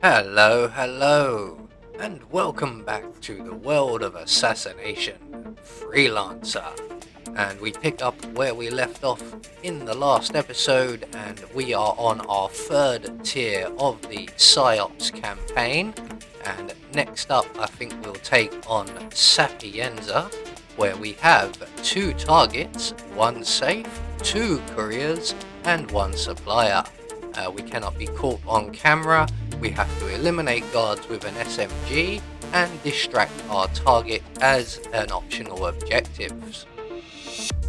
Hello, hello, and welcome back to the world of assassination, Freelancer. And we pick up where we left off in the last episode, and we are on our third tier of the PsyOps campaign. And next up, I think we'll take on Sapienza, where we have 2 targets, 1 safe, 2 couriers, and 1 supplier. We cannot be caught on camera. We have to eliminate guards with an SMG and distract our target as an optional objectives.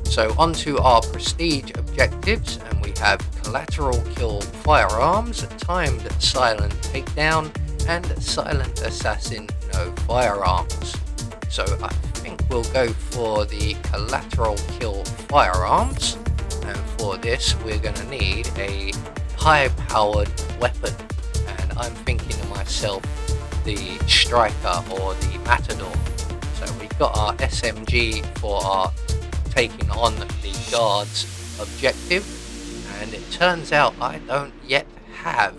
So onto our prestige objectives, and we have collateral kill firearms, timed silent takedown, and silent assassin no firearms. So I think we'll go for the collateral kill firearms, and for this we're going to need a high-powered weapon, and I'm thinking to myself the striker or the matador. So we've got our SMG for our taking on the guards objective, and it turns out I don't yet have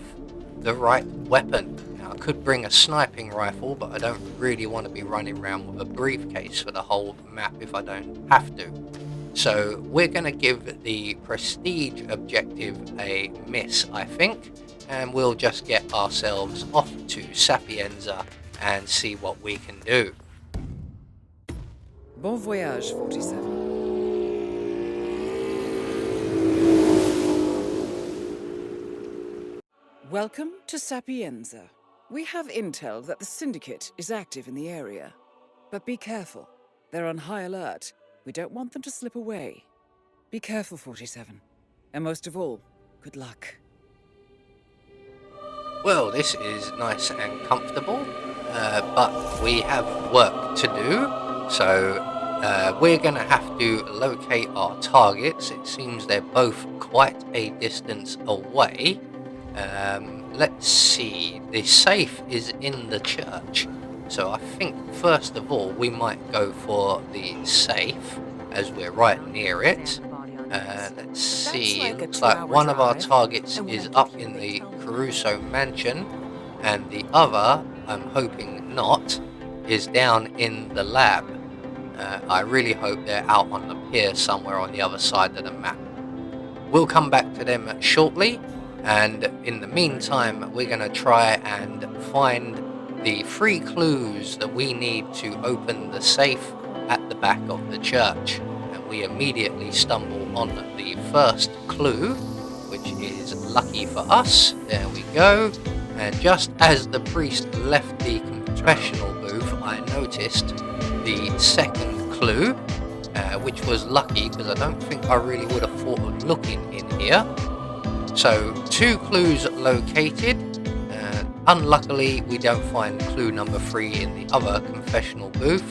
the right weapon. Now I could bring a sniping rifle, but I don't really want to be running around with a briefcase for the whole map if I don't have to. So we're going to give the prestige objective a miss, I think, and we'll just get ourselves off to Sapienza and see what we can do. Bon voyage, 47. Welcome to Sapienza. We have intel that the syndicate is active in the area. But be careful. They're on high alert. We don't want them to slip away. Be careful, 47. And most of all, good luck. Well, this is nice and comfortable, but we have work to do. So we're going to have to locate our targets. It seems they're both quite a distance away. Let's see. The safe is in the church. So I think first of all we might go for the safe as we're right near it. Let's see, it looks like one of our targets is up in the Caruso mansion, and the other, I'm hoping not, is down in the lab. I really hope they're out on the pier somewhere on the other side of the map. We'll come back to them shortly, and in the meantime we're going to try and find the 3 clues that we need to open the safe at the back of the church. And we immediately stumble on the first clue, which is lucky for us. There we go. And just as the priest left the confessional booth, I noticed the second clue, which was lucky because I don't think I really would have thought of looking in here. So 2 clues located. Unluckily, we don't find clue number 3 in the other confessional booth,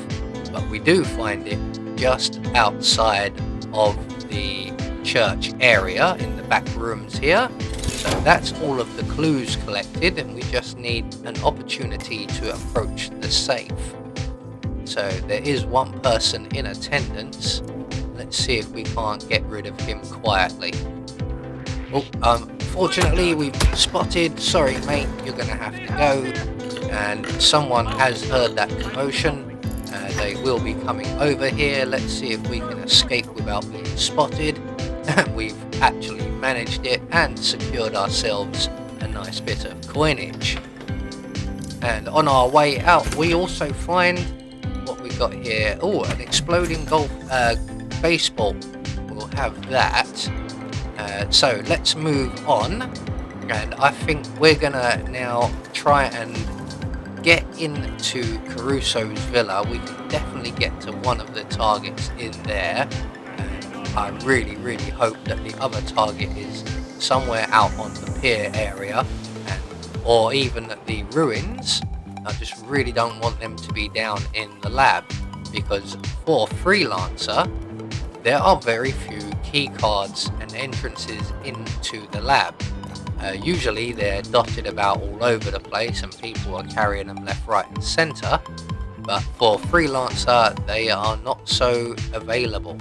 but we do find it just outside of the church area in the back rooms here. So that's all of the clues collected, and we just need an opportunity to approach the safe. So there is 1 person in attendance. Let's see if we can't get rid of him quietly. Oh, fortunately we've spotted. Sorry mate, you're gonna have to go. And someone has heard that commotion. They will be coming over here. Let's see if we can escape without being spotted. We've actually managed it and secured ourselves a nice bit of coinage. And on our way out we also find what we got here. Oh, an exploding golf baseball. We'll have that. So let's move on, and I think we're gonna now try and get into Caruso's villa. We can definitely get to one of the targets in there, and I really hope that the other target is somewhere out on the pier area, or even the ruins. I just really don't want them to be down in the lab, because for Freelancer there are very few key cards and entrances into the lab. Usually they're dotted about all over the place and people are carrying them left, right and centre, but for Freelancer they are not so available.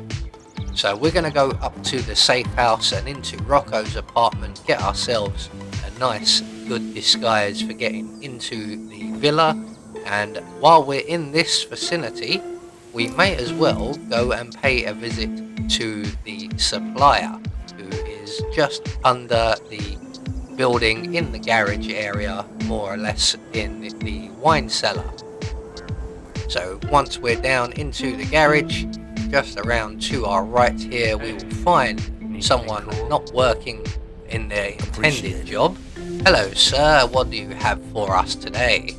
So we're going to go up to the safe house and into Rocco's apartment, get ourselves a nice good disguise for getting into the villa, and while we're in this vicinity, we may as well go and pay a visit to the supplier, who is just under the building in the garage area, more or less in the wine cellar. So once we're down into the garage, just around to our right here, we will find someone not working in their intended job. Hello sir, what do you have for us today?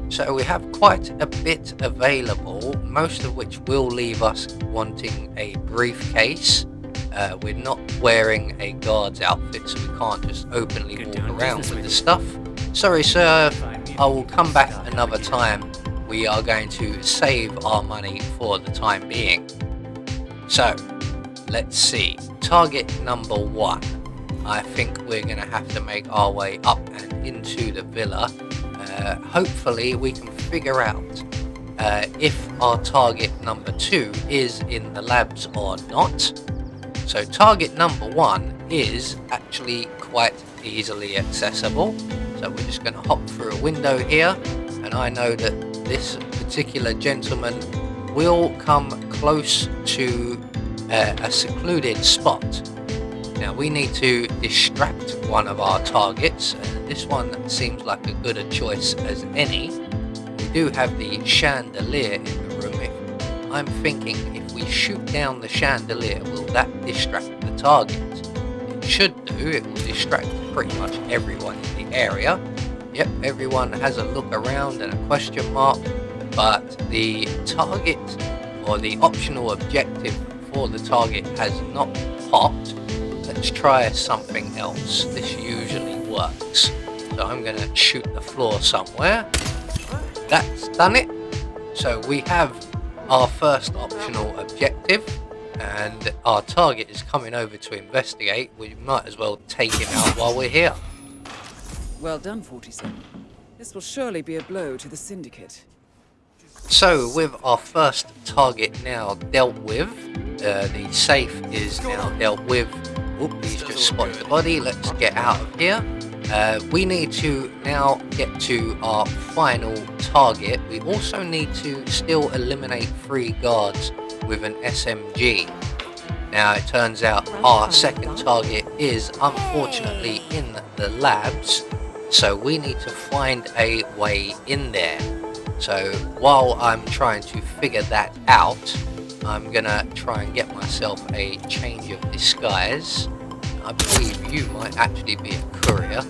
So we have quite a bit available, most of which will leave us wanting a briefcase. We're not wearing a guard's outfit, so we can't just openly walk around with the stuff. Sorry sir, I will come back another time. We are going to save our money for the time being. So, let's see. Target number 1. I think we're going to have to make our way up and into the villa. Hopefully we can figure out if our target number 2 is in the labs or not. So target number 1 is actually quite easily accessible. So we're just going to hop through a window here, and I know that this particular gentleman will come close to a secluded spot. Now we need to distract one of our targets, and this one seems like as good a choice as any. We do have the chandelier in the room. I'm thinking if we shoot down the chandelier, will that distract the target? It should do. It will distract pretty much everyone in the area. Yep, everyone has a look around and a question mark, but the target or the optional objective for the target has not popped. Let's try something else. This usually works. So I'm going to shoot the floor somewhere. That's done it. So we have our first optional objective, and our target is coming over to investigate. We might as well take him out while we're here. Well done, 47. This will surely be a blow to the syndicate. So with our first target now dealt with, the safe is now dealt with. Oop, he's just spotted the body. Let's get out of here. We need to now get to our final target. We also need to still eliminate 3 guards with an SMG. Now it turns out our second target is unfortunately in the labs, so we need to find a way in there. So while I'm trying to figure that out, I'm gonna try and get myself a change of disguise. I believe you might actually be a courier.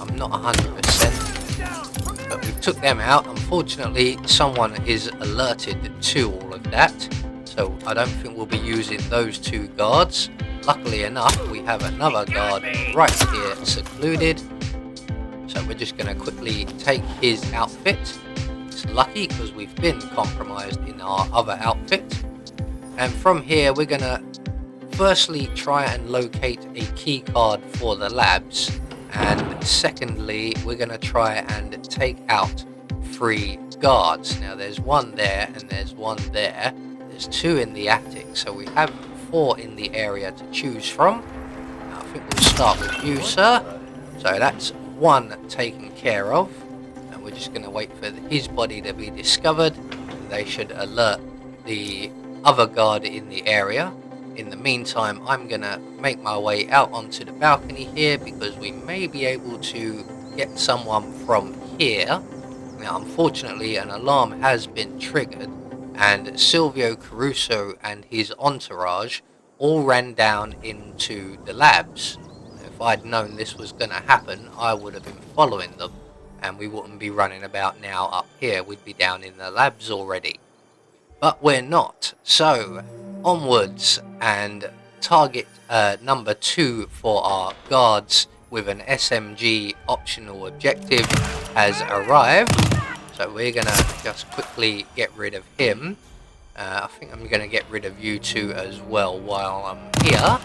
I'm not 100%, but we took them out. Unfortunately, someone is alerted to all of that, so I don't think we'll be using those 2 guards. Luckily enough, we have another guard right here secluded, so we're just going to quickly take his outfit. It's lucky because we've been compromised in our other outfit. And from here, we're going to firstly try and locate a key card for the labs, and secondly we're going to try and take out 3 guards. Now there's 1 there and there's 1 there. There's 2 in the attic, so we have 4 in the area to choose from. Now, I think we'll start with you, sir. So that's 1 taken care of, and we're just going to wait for his body to be discovered. They should alert the other guard in the area. In the meantime, I'm going to make my way out onto the balcony here, because we may be able to get someone from here. Now, unfortunately, an alarm has been triggered, and Silvio Caruso and his entourage all ran down into the labs. If I'd known this was going to happen, I would have been following them, and we wouldn't be running about now up here. We'd be down in the labs already. But we're not. So, onwards, and target number 2 for our guards with an SMG optional objective has arrived. So we're going to just quickly get rid of him. I think I'm going to get rid of you 2 as well while I'm here,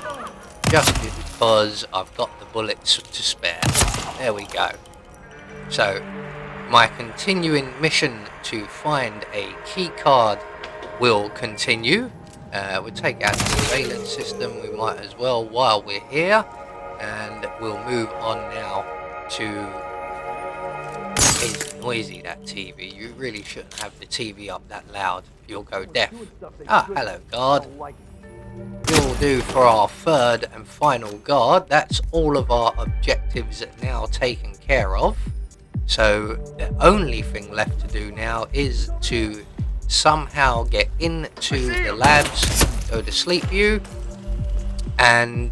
just because I've got the bullets to spare. There we go. So my continuing mission to find a key card will continue. We'll take out the surveillance system, we might as well while we're here, and we'll move on now to... It's noisy, that TV. You really shouldn't have the TV up that loud. You'll go deaf. Ah, hello, guard. You'll do for our third and final guard. That's all of our objectives now taken care of. So the only thing left to do now is to somehow get into the labs, go to sleep view, and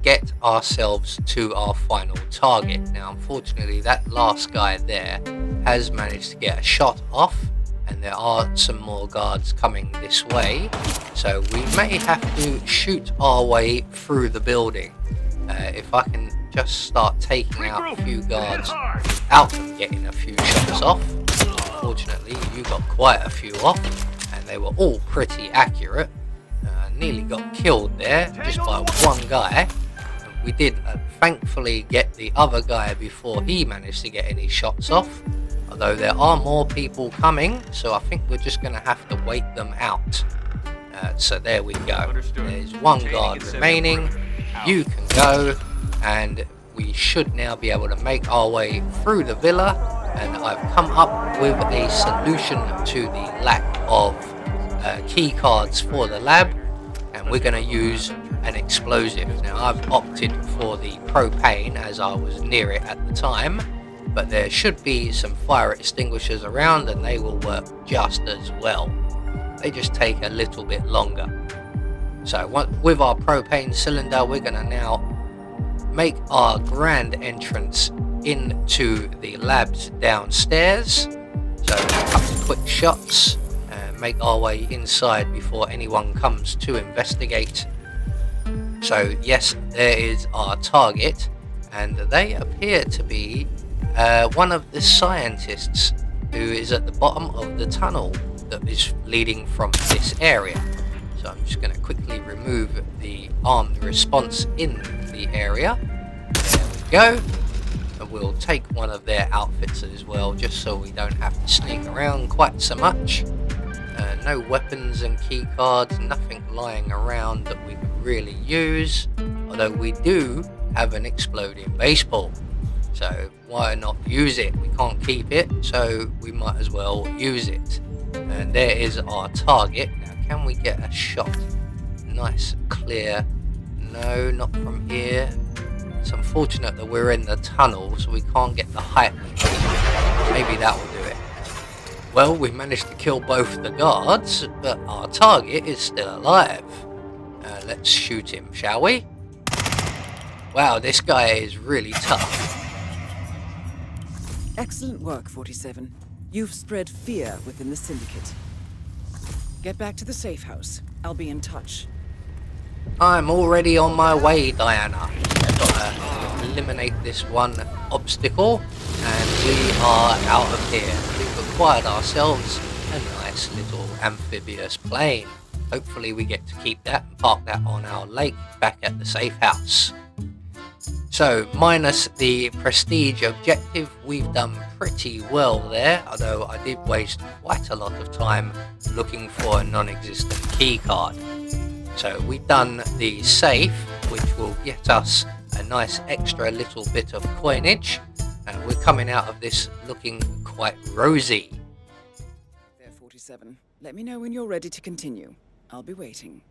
get ourselves to our final target. Now unfortunately that last guy there has managed to get a shot off, and there are some more guards coming this way, so we may have to shoot our way through the building. If I can just start taking out a few guards without them getting a few shots off. Unfortunately you got quite a few off, and they were all pretty accurate. Nearly got killed there just by one guy. We did thankfully get the other guy before he managed to get any shots off, although there are more people coming, so I think we're just going to have to wait them out. So there we go. There's one guard remaining. You can go, and we should now be able to make our way through the villa, and I've come up with a solution to the lack of key cards for the lab, and we're going to use an explosive. Now I've opted for the propane as I was near it at the time, but there should be some fire extinguishers around and they will work just as well. They just take a little bit longer. So with our propane cylinder, we're going to now make our grand entrance into the labs downstairs. So a couple of quick shots and make our way inside before anyone comes to investigate. So yes, there is our target, and they appear to be one of the scientists who is at the bottom of the tunnel that is leading from this area. So I'm just going to quickly remove the armed response in the area. There we go. And we'll take one of their outfits as well, just so we don't have to sneak around quite so much. No weapons and key cards, nothing lying around that we can really use, although we do have an exploding baseball, so why not use it? We can't keep it, so we might as well use it. And there is our target. Now can we get a shot? Nice, clear. No, not from here. It's unfortunate that we're in the tunnel, so we can't get the height we need. Maybe that will do it. Well, we managed to kill both the guards, but our target is still alive. Let's shoot him, shall we? Wow, this guy is really tough. Excellent work, 47. You've spread fear within the syndicate. Get back to the safe house. I'll be in touch. I'm already on my way, Diana. I've got to eliminate this one obstacle, and we are out of here. We've acquired ourselves a nice little amphibious plane. Hopefully we get to keep that and park that on our lake back at the safe house. So, minus the prestige objective, we've done pretty well there, although I did waste quite a lot of time looking for a non-existent key card. So we've done the safe, which will get us a nice extra little bit of coinage, and we're coming out of this looking quite rosy. There, 47. Let me know when you're ready to continue. I'll be waiting.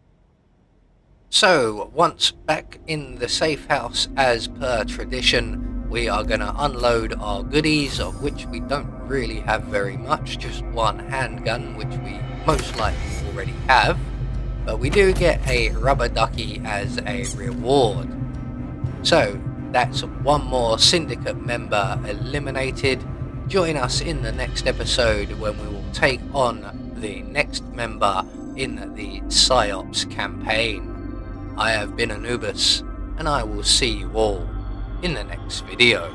So, once back in the safe house, as per tradition, we are going to unload our goodies, of which we don't really have very much, just one handgun, which we most likely already have. But we do get a rubber ducky as a reward. So, that's one more syndicate member eliminated. Join us in the next episode when we will take on the next member in the PsyOps campaign. I have been Anubis, and I will see you all in the next video.